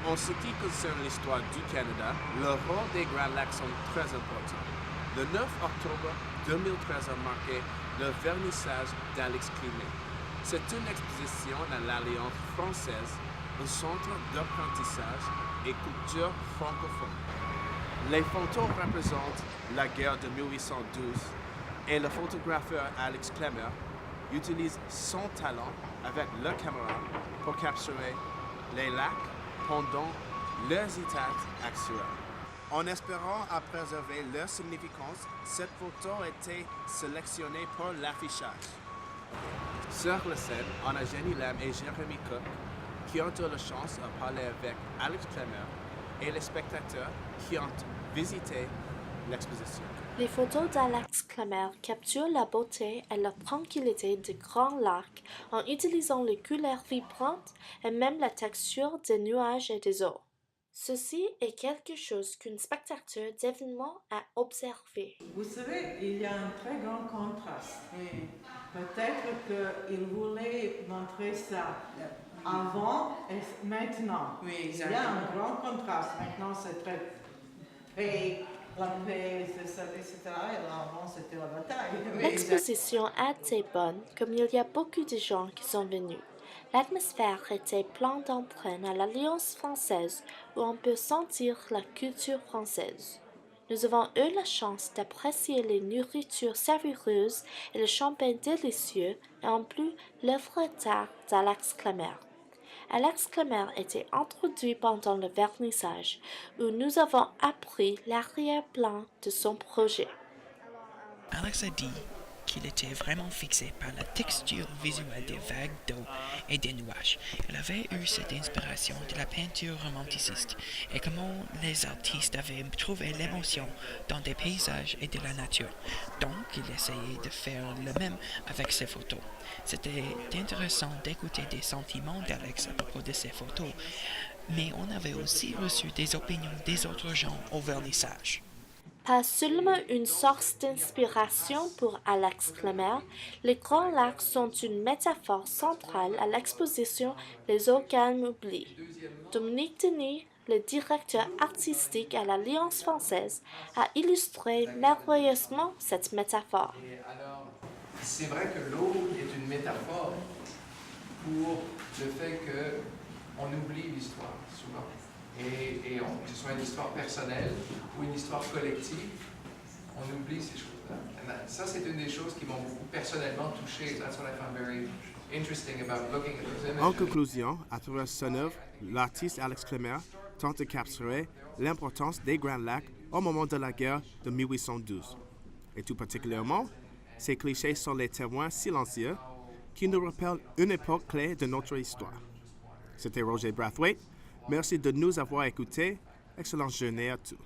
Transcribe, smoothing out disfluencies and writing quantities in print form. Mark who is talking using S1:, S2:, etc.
S1: En ce qui concerne l'histoire du Canada, le rôle des Grands Lacs sont très importants. Le 9 octobre 2013 a marqué le vernissage d'Alex Clément. C'est une exposition à l'Alliance française, un centre d'apprentissage et culture francophone. Les photos représentent la guerre de 1812 et le photographeur Alex Clément utilise son talent avec la caméra pour capturer les lacs pendant leurs états actuels. En espérant à préserver leur significance, cette photo a été sélectionnée pour l'affichage. Sur la scène, on a Jenny Lam et Jérémy Cook qui ont eu la chance de parler avec Alex Clément et les spectateurs qui ont visité l'exposition.
S2: Les photos d'Alex Clément capturent la beauté et la tranquillité du Grand Lac en utilisant les couleurs vibrantes et même la texture des nuages et des eaux. Ceci est quelque chose qu'un spectateur d'événement a observé.
S3: Vous savez, il y a un très grand contraste. Oui. Peut-être qu'il voulait montrer ça avant et maintenant.
S4: Oui, exactement.
S3: Il y a un grand contraste. Maintenant, c'est très paix, la paix, etc. Et là, avant, c'était la bataille.
S4: Oui,
S2: L'exposition a été bonne, comme il y a beaucoup de gens qui sont venus. L'atmosphère était pleine d'entrain à l'Alliance française où on peut sentir la culture française. Nous avons eu la chance d'apprécier les nourritures savoureuses et le champagne délicieux et en plus l'œuvre d'art d'Alex Clément. Alex Clément était introduit pendant le vernissage où nous avons appris l'arrière-plan de son projet.
S5: Alex a dit qu'il était vraiment fixé par la texture visuelle des vagues d'eau et des nuages. Il avait eu cette inspiration de la peinture romanticiste et comment les artistes avaient trouvé l'émotion dans des paysages et de la nature. Donc, il essayait de faire le même avec ses photos. C'était intéressant d'écouter des sentiments d'Alex à propos de ses photos, mais on avait aussi reçu des opinions des autres gens au vernissage.
S2: Pas seulement une source d'inspiration pour Alex Clément, les Grands Lacs sont une métaphore centrale à l'exposition Les Organes oubliés. Dominique Denis, le directeur artistique à l'Alliance française, a illustré merveilleusement cette métaphore.
S6: Alors, c'est vrai que l'eau est une métaphore pour le fait qu'on oublie l'histoire souvent. Et que ce soit une histoire personnelle ou une histoire collective, on oublie ces choses-là. Ça, c'est une des choses qui m'ont beaucoup personnellement touché. That's what I found very interesting about looking at those images.
S1: En conclusion, à travers son œuvre, l'artiste Alex Clément tente de capturer l'importance des Grands Lacs au moment de la guerre de 1812. Et tout particulièrement, ces clichés sont les témoins silencieux qui nous rappellent une époque clé de notre histoire. C'était Roger Brathwaite. Merci de nous avoir écoutés. Excellente journée à tous.